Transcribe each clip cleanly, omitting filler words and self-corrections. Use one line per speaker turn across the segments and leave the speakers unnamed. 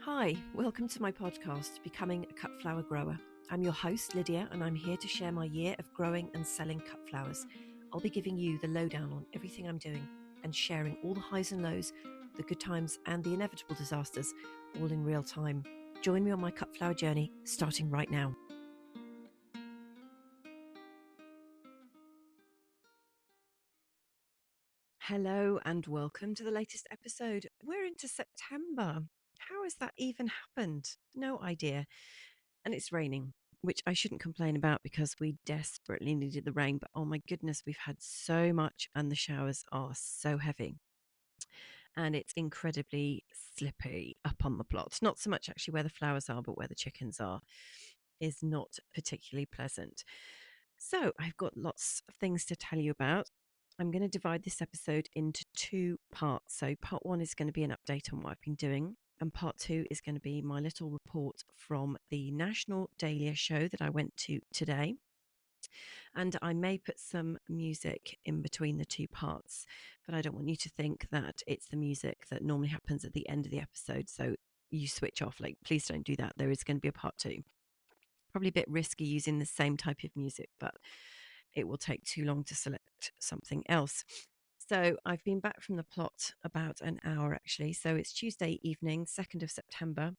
Hi, welcome to my podcast, Becoming a Cut Flower Grower. I'm your host, Lydia, and I'm here to share my year of growing and selling cut flowers. I'll be giving you the lowdown on everything I'm doing and sharing all the highs and lows, the good times and the inevitable disasters, all in real time. Join me on my cut flower journey, starting right now. Hello and welcome to the latest episode. We're into September. How has that even happened? No idea. And it's raining, which I shouldn't complain about because we desperately needed the rain. But oh my goodness, we've had so much and the showers are so heavy. And it's incredibly slippy up on the plot. Not so much actually where the flowers are, but where the chickens are is not particularly pleasant. So I've got lots of things to tell you about. I'm going to divide this episode into two parts. So part one is going to be an update on what I've been doing. And part two is going to be my little report from the National Dahlia Show that I went to today. And I may put some music in between the two parts, but I don't want you to think that it's the music that normally happens at the end of the episode. So you switch off. Like, please don't do that. There is going to be a part two. Probably a bit risky using the same type of music, but it will take too long to select something else. So I've been back from the plot about an hour actually. So it's Tuesday evening, 2nd of September.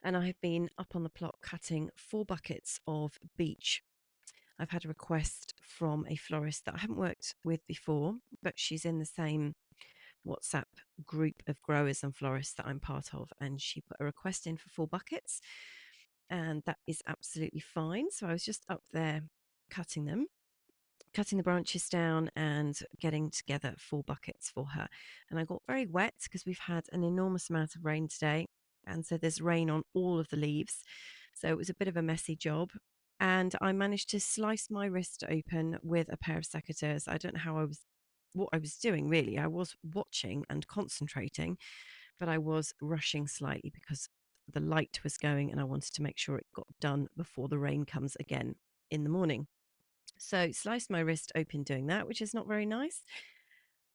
And I have been up on the plot cutting 4 buckets of beech. I've had a request from a florist that I haven't worked with before, but she's in the same WhatsApp group of growers and florists that I'm part of. And she put a request in for 4 buckets. And that is absolutely fine. So I was just up there cutting the branches down and getting together 4 buckets for her. And I got very wet because we've had an enormous amount of rain today. And so there's rain on all of the leaves. So it was a bit of a messy job. And I managed to slice my wrist open with a pair of secateurs. I don't know what I was doing really. I was watching and concentrating, but I was rushing slightly because the light was going and I wanted to make sure it got done before the rain comes again in the morning. So sliced my wrist open doing that, which is not very nice.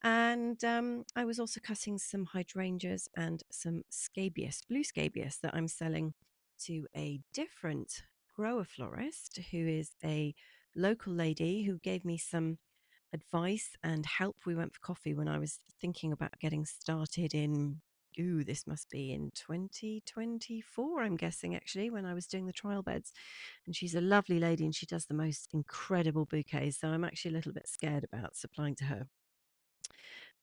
And I was also cutting some hydrangeas and some scabious, blue scabious that I'm selling to a different grower florist who is a local lady who gave me some advice and help. We went for coffee when I was thinking about getting started in, this must be in 2024, I'm guessing, actually, when I was doing the trial beds. And she's a lovely lady and she does the most incredible bouquets. So I'm actually a little bit scared about supplying to her.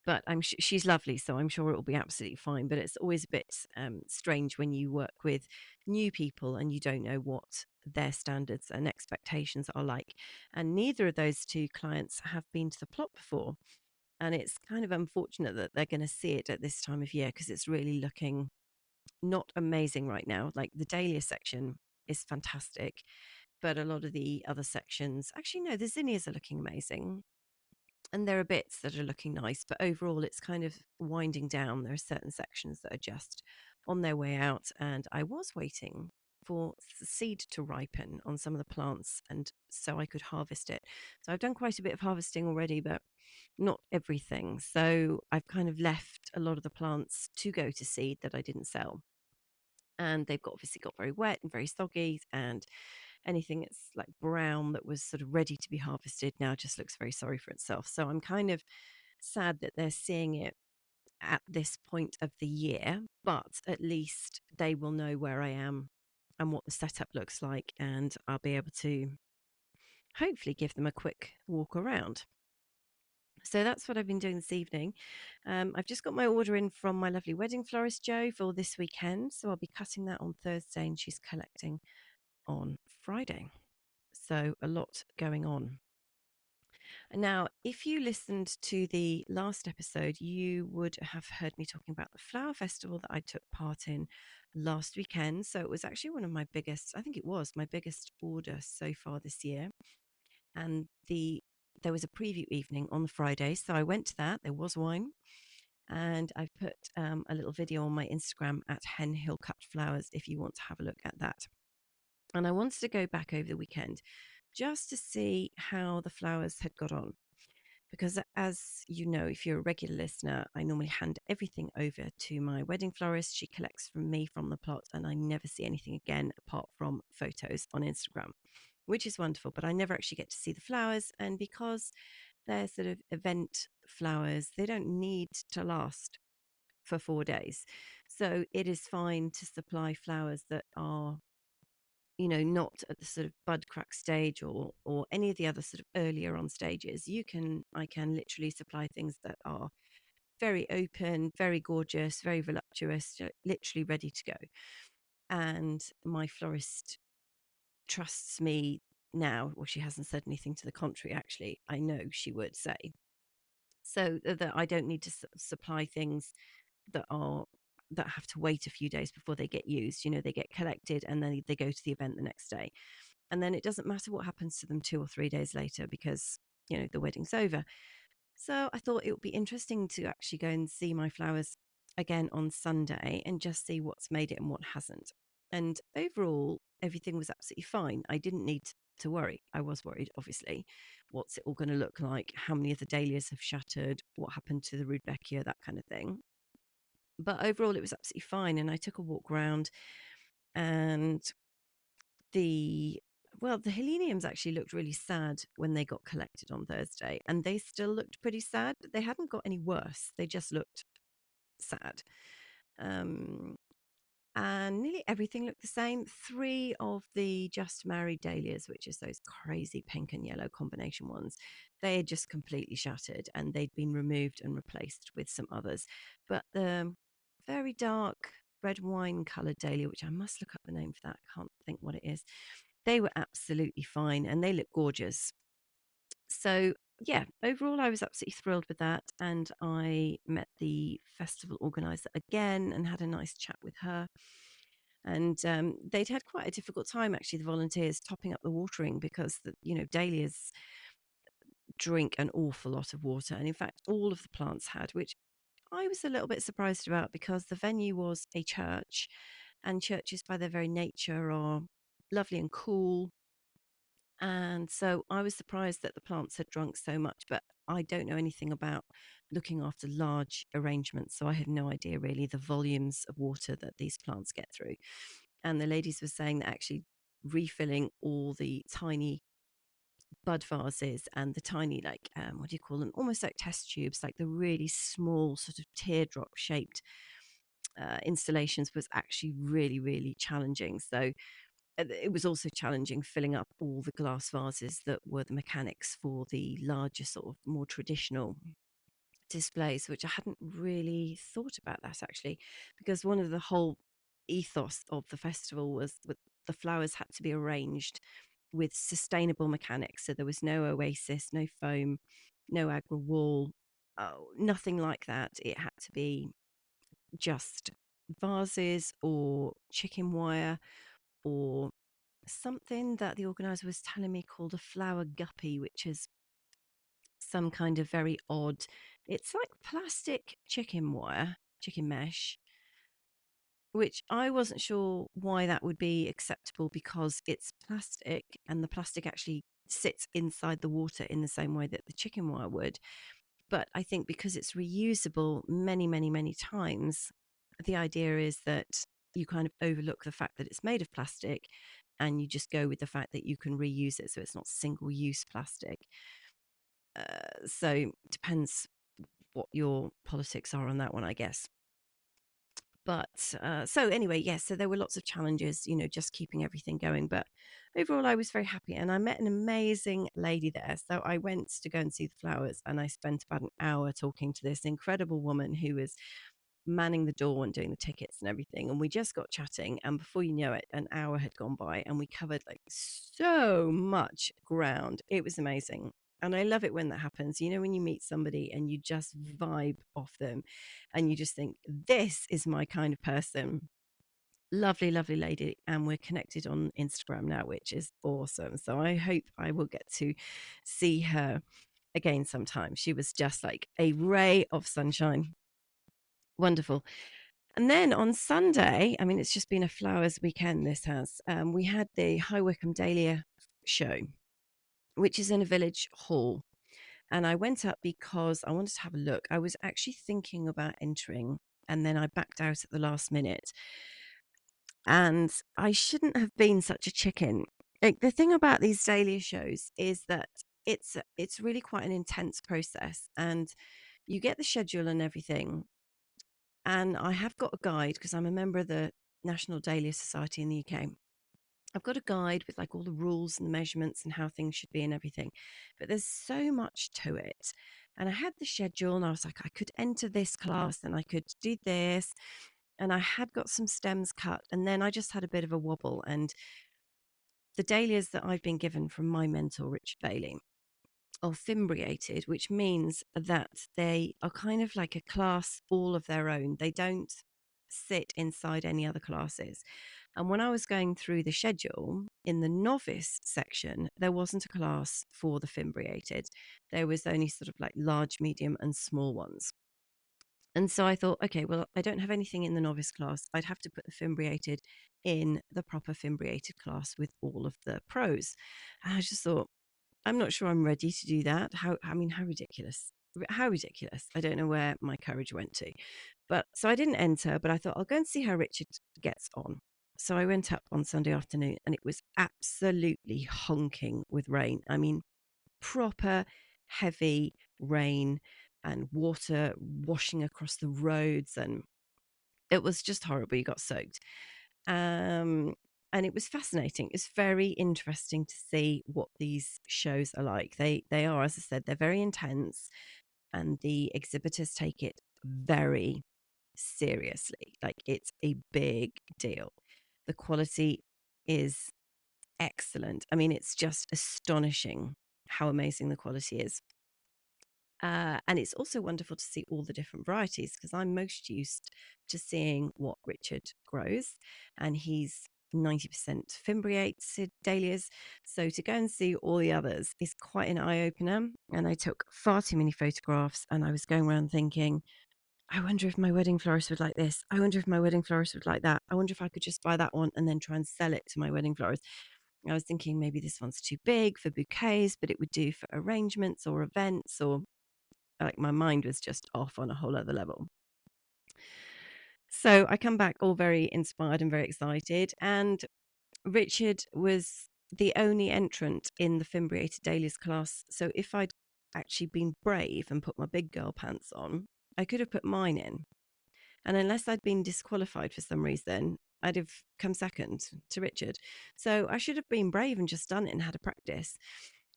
But she's lovely, so I'm sure it will be absolutely fine. But it's always a bit strange when you work with new people and you don't know what their standards and expectations are like. And neither of those two clients have been to the plot before. And it's kind of unfortunate that they're going to see it at this time of year because it's really looking not amazing right now. Like the dahlia section is fantastic, but a lot of the other sections, actually, no, the zinnias are looking amazing. And there are bits that are looking nice, but overall it's kind of winding down. There are certain sections that are just on their way out. And I was waiting for the seed to ripen on some of the plants and so I could harvest it. So I've done quite a bit of harvesting already, but not everything. So I've kind of left a lot of the plants to go to seed that I didn't sell. And they've obviously got very wet and very soggy, and anything that's like brown that was sort of ready to be harvested now just looks very sorry for itself. So I'm kind of sad that they're seeing it at this point of the year, but at least they will know where I am and what the setup looks like, and I'll be able to hopefully give them a quick walk around. So that's what I've been doing this evening. I've just got my order in from my lovely wedding florist, Jo, for this weekend. So I'll be cutting that on Thursday and she's collecting on Friday. So a lot going on. Now, if you listened to the last episode, you would have heard me talking about the flower festival that I took part in last weekend. So it was actually one of my biggest, I think it was my biggest order so far this year. And there was a preview evening on the Friday. So I went to that. There was wine. And I've put a little video on my Instagram at Hen Hill Cut Flowers if you want to have a look at that. And I wanted to go back over the weekend just to see how the flowers had got on. because, as you know, if you're a regular listener, I normally hand everything over to my wedding florist. She collects from me from the plot, and I never see anything again apart from photos on Instagram, which is wonderful. But I never actually get to see the flowers. And because they're sort of event flowers, they don't need to last for 4 days. So it is fine to supply flowers that are, not at the sort of bud crack stage or any of the other sort of earlier on stages. I can literally supply things that are very open, very gorgeous, very voluptuous, literally ready to go. And my florist trusts me now. Well, she hasn't said anything to the contrary, actually. I know she would say. So that I don't need to supply things that are that have to wait a few days before they get used. They get collected and then they go to the event the next day. And then it doesn't matter what happens to them 2 or 3 days later because, the wedding's over. So I thought it would be interesting to actually go and see my flowers again on Sunday and just see what's made it and what hasn't. And overall, everything was absolutely fine. I didn't need to worry. I was worried, obviously. What's it all going to look like? How many of the dahlias have shattered? What happened to the rudbeckia? That kind of thing. But overall, it was absolutely fine. And I took a walk around, and the the heleniums actually looked really sad when they got collected on Thursday, and they still looked pretty sad, but they hadn't got any worse. They just looked sad. Um, and nearly everything looked the same. Three of the just married dahlias, which is those crazy pink and yellow combination ones, they had just completely shattered and they'd been removed and replaced with some others. But the very dark red wine coloured dahlia, which I must look up the name for that, I can't think what it is, they were absolutely fine and they look gorgeous. So, yeah, overall, I was absolutely thrilled with that. And I met the festival organizer again and had a nice chat with her. And they'd had quite a difficult time, actually, the volunteers topping up the watering because, dahlias drink an awful lot of water. And in fact, all of the plants had, which I was a little bit surprised about because the venue was a church, and churches, by their very nature, are lovely and cool. And so I was surprised that the plants had drunk so much, but I don't know anything about looking after large arrangements. So I had no idea really the volumes of water that these plants get through. And the ladies were saying that actually refilling all the tiny bud vases and the tiny, like, what do you call them? Almost like test tubes, like the really small sort of teardrop shaped installations was actually really, really challenging. So it was also challenging filling up all the glass vases that were the mechanics for the larger, sort of more traditional displays, which I hadn't really thought about that actually, because one of the whole ethos of the festival was that the flowers had to be arranged with sustainable mechanics. So there was no oasis, no foam, no agri wall, nothing like that. It had to be just vases or chicken wire or something that the organizer was telling me called a flower guppy, which is some kind of very odd, it's like plastic chicken wire, chicken mesh, which I wasn't sure why that would be acceptable because it's plastic and the plastic actually sits inside the water in the same way that the chicken wire would. But I think because it's reusable many, many, many times, the idea is that you kind of overlook the fact that it's made of plastic and you just go with the fact that you can reuse it. So it's not single use plastic. So depends what your politics are on that one, I guess. But so anyway, yes, so there were lots of challenges, just keeping everything going. But overall, I was very happy. And I met an amazing lady there. So I went to go and see the flowers and I spent about an hour talking to this incredible woman who was manning the door and doing the tickets and everything. And we just got chatting. And before you know it, an hour had gone by and we covered like so much ground. It was amazing. And I love it when that happens. When you meet somebody and you just vibe off them and you just think, this is my kind of person. Lovely, lovely lady. And we're connected on Instagram now, which is awesome. So I hope I will get to see her again sometime. She was just like a ray of sunshine. Wonderful. And then on Sunday, I mean, it's just been a flowers weekend, this has. We had the High Wycombe Dahlia show, which is in a village hall. And I went up because I wanted to have a look. I was actually thinking about entering, and then I backed out at the last minute. And I shouldn't have been such a chicken. Like, the thing about these dahlia shows is that it's really quite an intense process, and you get the schedule and everything. And I have got a guide because I'm a member of the National Dahlia Society in the UK. I've got a guide with like all the rules and the measurements and how things should be and everything. But there's so much to it. And I had the schedule and I was like, I could enter this class and I could do this. And I had got some stems cut. And then I just had a bit of a wobble. And the dahlias that I've been given from my mentor, Richard Bailey, are fimbriated, which means that they are kind of like a class all of their own. They don't sit inside any other classes. And when I was going through the schedule in the novice section, there wasn't a class for the fimbriated. There was only sort of like large, medium, and small ones. And so I thought, okay, well, I don't have anything in the novice class. I'd have to put the fimbriated in the proper fimbriated class with all of the pros. And I just thought, I'm not sure I'm ready to do that. I mean, how ridiculous. How ridiculous. I don't know where my courage went to. But so I didn't enter, but I thought I'll go and see how Richard gets on. So I went up on Sunday afternoon and it was absolutely honking with rain. I mean, proper heavy rain and water washing across the roads, and it was just horrible. You got soaked. And it was fascinating. It's very interesting to see what these shows are like. They are, as I said, they're very intense, and the exhibitors take it very seriously. Like, it's a big deal. The quality is excellent. I mean, it's just astonishing how amazing the quality is. And it's also wonderful to see all the different varieties, because I'm most used to seeing what Richard grows, and he's 90% fimbriated dahlias. So to go and see all the others is quite an eye opener. And I took far too many photographs, and I was going around thinking, I wonder if my wedding florist would like this. I wonder if my wedding florist would like that. I wonder if I could just buy that one and then try and sell it to my wedding florist. I was thinking maybe this one's too big for bouquets, but it would do for arrangements or events, or like, my mind was just off on a whole other level. So I come back all very inspired and very excited. And Richard was the only entrant in the fimbriated dahlias class. So if I'd actually been brave and put my big girl pants on, I could have put mine in. And unless I'd been disqualified for some reason, I'd have come second to Richard. So I should have been brave and just done it and had a practice.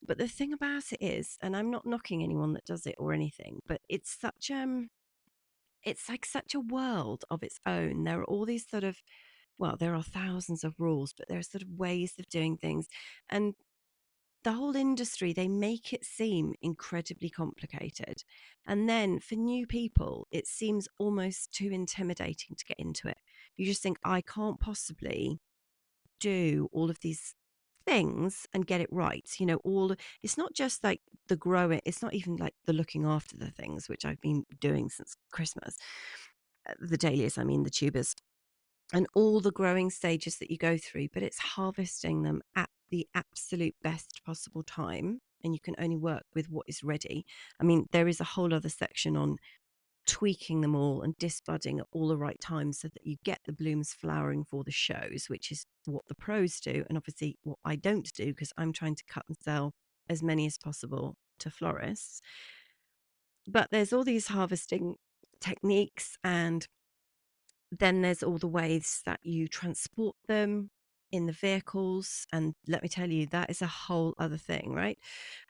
But the thing about it is, and I'm not knocking anyone that does it or anything, but it's like such a world of its own. There are all these sort of, well, there are thousands of rules, but there are sort of ways of doing things. And the whole industry, they make it seem incredibly complicated. And then for new people, it seems almost too intimidating to get into it. You just think, I can't possibly do all of these things and get it right. It's not just like the growing, it's not even like the looking after the things, which I've been doing since Christmas. The dahlias, I mean, the tubers, and all the growing stages that you go through, but it's harvesting them at the absolute best possible time. And you can only work with what is ready. I mean, there is a whole other section on tweaking them all and disbudding at all the right times so that you get the blooms flowering for the shows, which is what the pros do. And obviously what I don't do, because I'm trying to cut and sell as many as possible to florists. But there's all these harvesting techniques, and then there's all the ways that you transport them in the vehicles. And let me tell you, that is a whole other thing, right?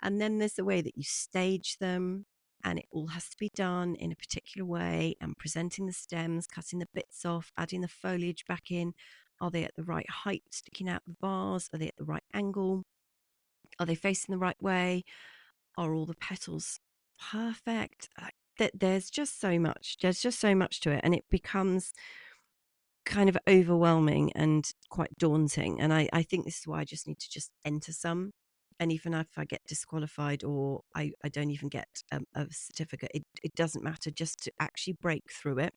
And then there's the way that you stage them, and it all has to be done in a particular way, and presenting the stems, cutting the bits off, adding the foliage back in. Are they at the right height sticking out the vase? Are they at the right angle? Are they facing the right way? Are all the petals perfect? There's just so much. There's just so much to it, and it becomes kind of overwhelming and quite daunting. And I think this is why I just need to just enter some. And even if I get disqualified, or I don't even get a certificate, it doesn't matter, just to actually break through it.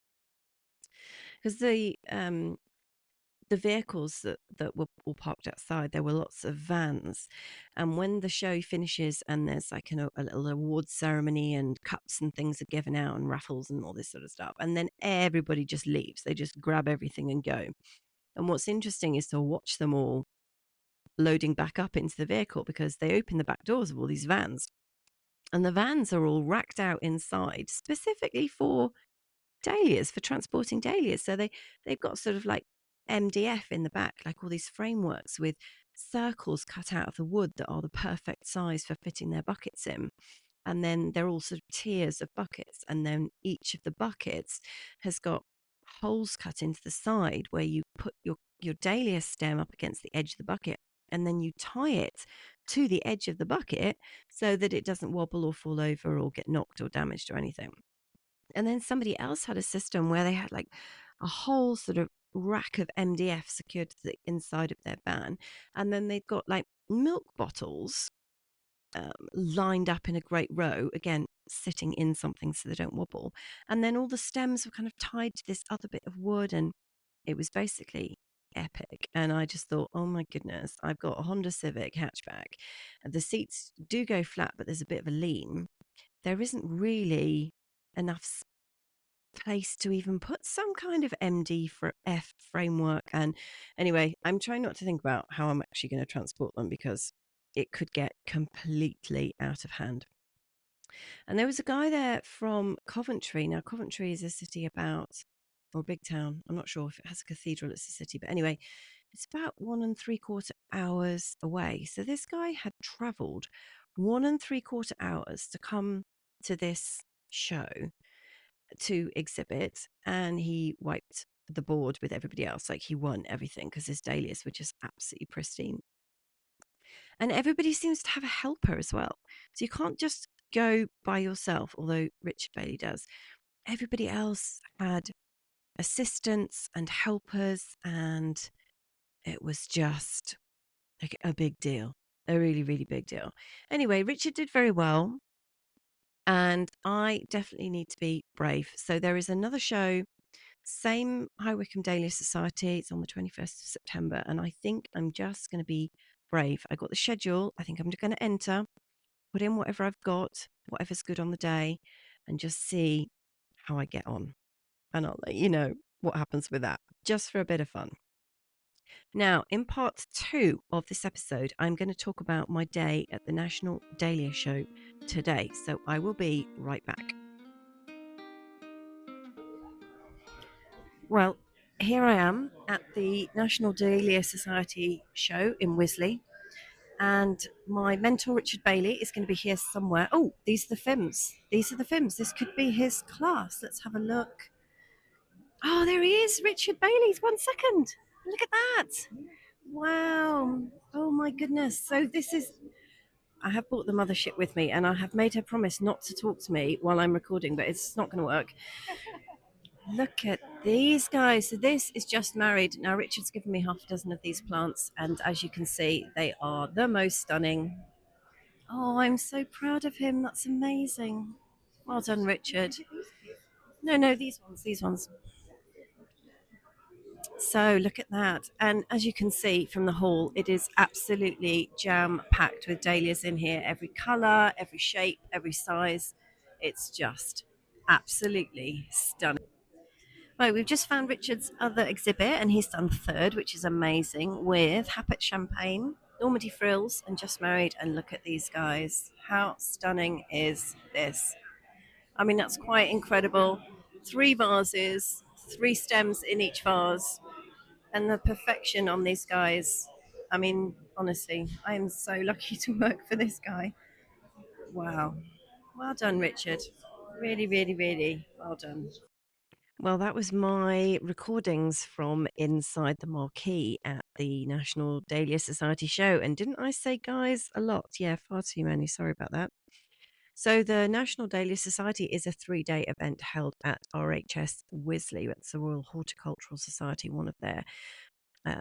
Because the the vehicles that were all parked outside, there were lots of vans. And when the show finishes and there's like a little award ceremony and cups and things are given out and raffles and all this sort of stuff, and then everybody just leaves. They just grab everything and go. And what's interesting is to watch them all loading back up into the vehicle, because they open the back doors of all these vans, and the vans are all racked out inside specifically for dahlias, for transporting dahlias. So they've got sort of like MDF in the back, like all these frameworks with circles cut out of the wood that are the perfect size for fitting their buckets in. And then they're all sort of tiers of buckets, and then each of the buckets has got holes cut into the side where you put your dahlia stem up against the edge of the bucket, and then you tie it to the edge of the bucket so that it doesn't wobble or fall over or get knocked or damaged or anything. And then somebody else had a system where they had like a whole sort of rack of MDF secured to the inside of their van. And then they've got like milk bottles lined up in a great row, again, sitting in something so they don't wobble. And then all the stems were kind of tied to this other bit of wood. And it was basically epic. And I just thought, oh my goodness, I've got a Honda Civic hatchback. The seats do go flat, but there's a bit of a lean. There isn't really enough place to even put some kind of MD for F framework. And anyway, I'm trying not to think about how I'm actually going to transport them, because it could get completely out of hand. And there was a guy there from Coventry. Now, Coventry is a city about, or a big town. I'm not sure if it has a cathedral, it's a city. But anyway, it's about 1.75 hours away. So this guy had travelled 1.75 hours to come to this show to exhibit, and he wiped the board with everybody else. Like, he won everything because his dahlias were just absolutely pristine. And everybody seems to have a helper as well. So you can't just go by yourself, although Richard Bailey does. Everybody else had assistants and helpers, and it was just like a big deal, a really, really big deal. Anyway, Richard did very well, and I definitely need to be brave. So there is another show, same High Wycombe Dahlia Society. It's on the 21st of September, and I think I'm just going to be brave. I got the schedule. I think I'm going to enter, put in whatever I've got, whatever's good on the day, and just see how I get on. And I'll let you know what happens with that, just for a bit of fun. Now, in part 2 of this episode, I'm going to talk about my day at the National Dahlia Show today. So I will be right back. Well, here I am at the National Dahlia Society Show in Wisley. And my mentor, Richard Bailey, is going to be here somewhere. Oh, these are the FIMS. These are the FIMS. This could be his class. Let's have a look. Oh, there he is, Richard Bailey. 1 second. Look at that. Wow. Oh, my goodness. So I have brought the mothership with me, and I have made her promise not to talk to me while I'm recording, but it's not going to work. Look at these guys. So this is Just Married. Now, Richard's given me half a dozen of these plants, and as you can see, they are the most stunning. Oh, I'm so proud of him. That's amazing. Well done, Richard. No, these ones. So look at that. And as you can see from the hall, it is absolutely jam-packed with dahlias in here. Every colour, every shape, every size. It's just absolutely stunning. Right, we've just found Richard's other exhibit, and he's done third, which is amazing, with Happet Champagne, Normandy Frills, and Just Married. And look at these guys. How stunning is this? I mean, that's quite incredible. 3 vases, 3 stems in each vase, and the perfection on these guys. I mean, honestly, I am so lucky to work for this guy. Wow. Well done, Richard. Really, really, really well done. Well, that was my recordings from inside the marquee at the National Dahlia Society Show. And didn't I say guys a lot? Yeah, far too many. Sorry about that. So the National Dahlia Society is a 3-day event held at RHS Wisley. It's the Royal Horticultural Society, one of their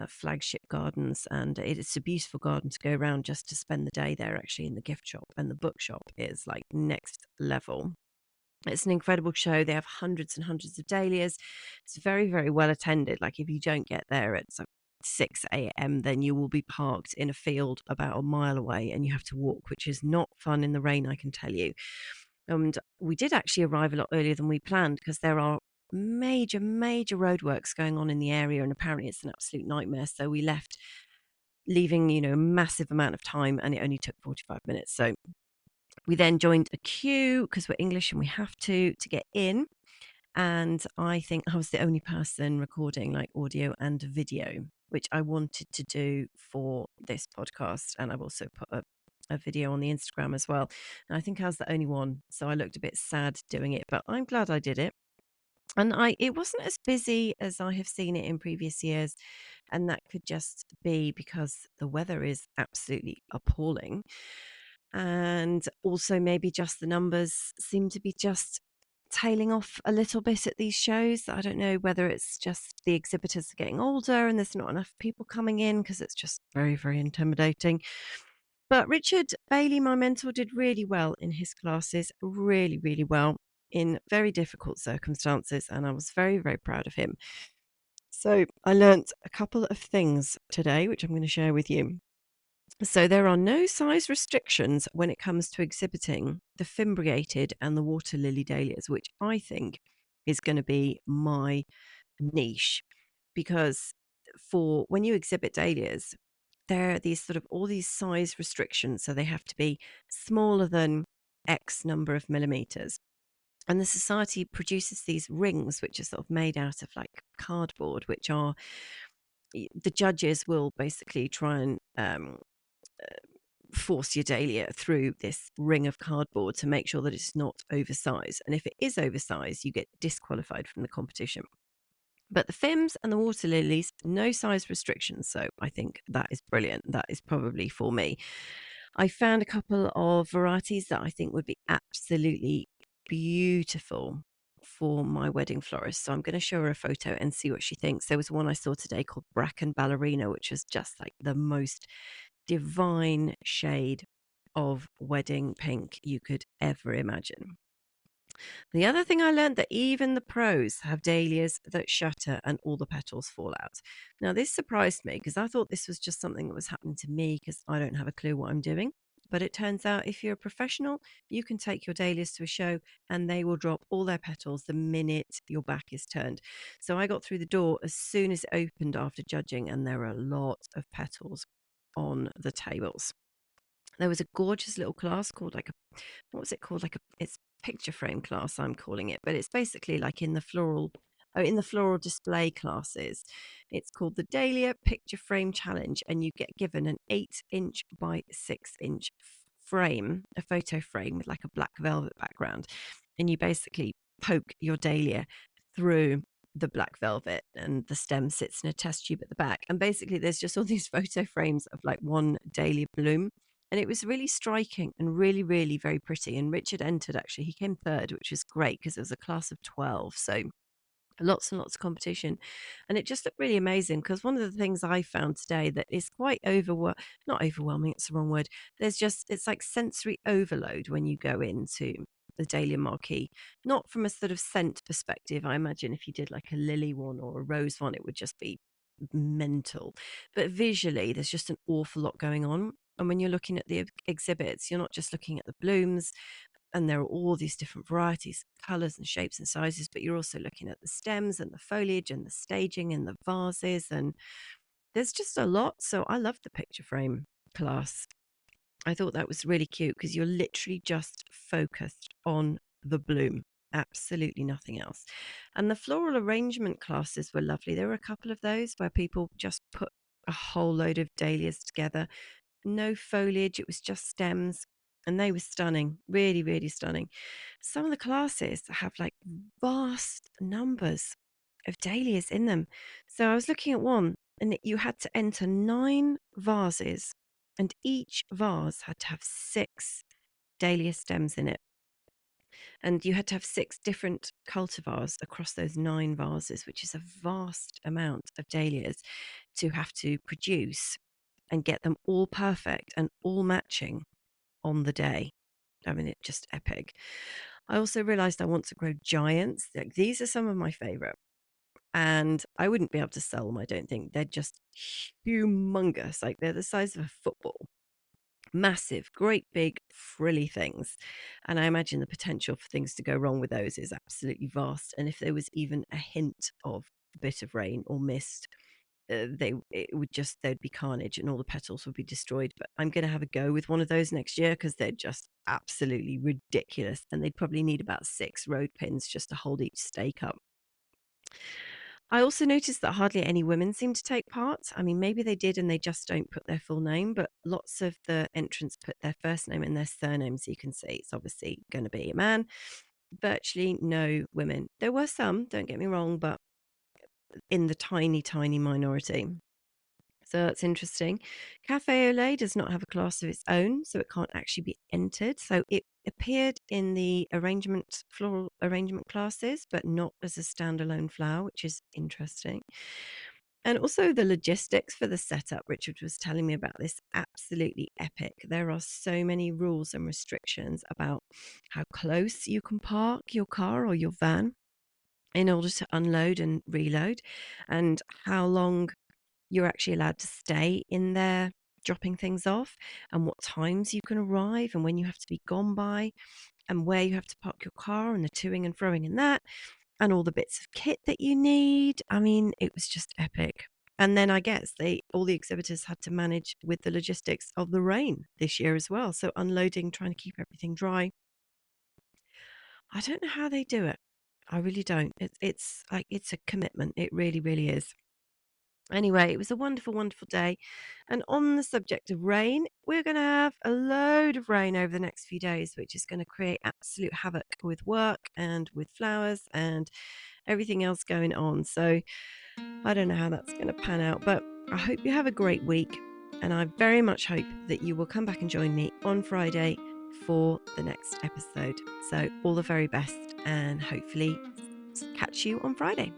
flagship gardens, and it's a beautiful garden to go around just to spend the day there, actually, in the gift shop. And the bookshop is like next level. It's an incredible show. They have hundreds and hundreds of dahlias. It's very, very well attended. Like, if you don't get there at 6 a.m., then you will be parked in a field about a mile away and you have to walk, which is not fun in the rain, I can tell you. And we did actually arrive a lot earlier than we planned because there are major roadworks going on in the area, and apparently it's an absolute nightmare. So we left, leaving, a massive amount of time, and it only took 45 minutes. So we then joined a queue because we're English and we have to get in. And I think I was the only person recording like audio and video, which I wanted to do for this podcast. And I've also put a video on the Instagram as well. And I think I was the only one. So I looked a bit sad doing it, but I'm glad I did it. And it wasn't as busy as I have seen it in previous years. And that could just be because the weather is absolutely appalling. And also maybe just the numbers seem to be just tailing off a little bit at these shows. I don't know whether it's just the exhibitors are getting older and there's not enough people coming in because it's just very, very intimidating. But Richard Bailey, my mentor, did really well in his classes, really, really well in very difficult circumstances. And I was very, very proud of him. So I learnt a couple of things today, which I'm going to share with you. So there are no size restrictions when it comes to exhibiting the fimbriated and the water lily dahlias, which I think is going to be my niche, because for when you exhibit dahlias, there are these sort of all these size restrictions. So they have to be smaller than X number of millimeters. And the society produces these rings, which are sort of made out of like cardboard, which are the judges will basically try and force your dahlia through this ring of cardboard to make sure that it's not oversized. And if it is oversized, you get disqualified from the competition. But the Fims and the water lilies, no size restrictions. So I think that is brilliant. That is probably for me. I found a couple of varieties that I think would be absolutely beautiful for my wedding florist. So I'm going to show her a photo and see what she thinks. There was one I saw today called Bracken Ballerina, which was just like the most divine shade of wedding pink you could ever imagine. The other thing I learned, that even the pros have dahlias that shutter and all the petals fall out. Now, this surprised me because I thought this was just something that was happening to me because I don't have a clue what I'm doing. But it turns out if you're a professional, you can take your dahlias to a show and they will drop all their petals the minute your back is turned. So I got through the door as soon as it opened after judging, and there were a lot of petals on the tables. There was a gorgeous little class called what was it called? It's picture frame class, I'm calling it, but it's basically like in the floral display classes. It's called the Dahlia Picture Frame Challenge, and you get given an 8-inch by 6-inch frame, a photo frame with like a black velvet background, and you basically poke your dahlia through the black velvet, and the stem sits in a test tube at the back. And basically, there's just all these photo frames of like one dahlia bloom. And it was really striking and really, really very pretty. And Richard entered, actually. He came third, which was great because it was a class of 12. So lots and lots of competition. And it just looked really amazing because one of the things I found today that is quite not overwhelming, it's the wrong word. It's like sensory overload when you go into the Dahlia Marquee. Not from a sort of scent perspective. I imagine if you did like a lily one or a rose one, it would just be mental. But visually, there's just an awful lot going on. And when you're looking at the exhibits, you're not just looking at the blooms, and there are all these different varieties, colors and shapes and sizes, but you're also looking at the stems and the foliage and the staging and the vases. And there's just a lot. So I love the picture frame class. I thought that was really cute because you're literally just focused on the bloom. Absolutely nothing else. And the floral arrangement classes were lovely. There were a couple of those where people just put a whole load of dahlias together. No foliage, it was just stems. And they were stunning, really, really stunning. Some of the classes have like vast numbers of dahlias in them. So I was looking at one, and you had to enter 9 vases, and each vase had to have 6 dahlia stems in it. And you had to have 6 different cultivars across those 9 vases, which is a vast amount of dahlias to have to produce and get them all perfect and all matching on the day. I mean, it's just epic. I also realized I want to grow giants. Like, these are some of my favorite. and I wouldn't be able to sell them, I don't think. They're just humongous. Like, they're the size of a football. Massive, great big frilly things. And I imagine the potential for things to go wrong with those is absolutely vast. And if there was even a hint of a bit of rain or mist, there'd be carnage and all the petals would be destroyed. But I'm going to have a go with one of those next year because they're just absolutely ridiculous, and they'd probably need about 6 road pins just to hold each stake up. I also noticed that hardly any women seem to take part. I mean, maybe they did and they just don't put their full name, but lots of the entrants put their first name and their surname, so you can see it's obviously going to be a man. Virtually no women. There were some, don't get me wrong, but in the tiny, tiny minority. So that's interesting. Cafe au lait does not have a class of its own, so it can't actually be entered. So it appeared in the floral arrangement classes, but not as a standalone flower, which is interesting. And also the logistics for the setup, Richard was telling me about this, absolutely epic. There are so many rules and restrictions about how close you can park your car or your van in order to unload and reload, and how long you're actually allowed to stay in there dropping things off, and what times you can arrive and when you have to be gone by, and where you have to park your car, and the toing and froing in that, and all the bits of kit that you need. I mean, it was just epic. And then I guess all the exhibitors had to manage with the logistics of the rain this year as well. So unloading, trying to keep everything dry. I don't know how they do it. I really don't. It's like, it's a commitment. It really, really is. Anyway, it was a wonderful, wonderful day. And on the subject of rain, we're going to have a load of rain over the next few days, which is going to create absolute havoc with work and with flowers and everything else going on. So I don't know how that's going to pan out, but I hope you have a great week. And I very much hope that you will come back and join me on Friday for the next episode. So all the very best, and hopefully catch you on Friday.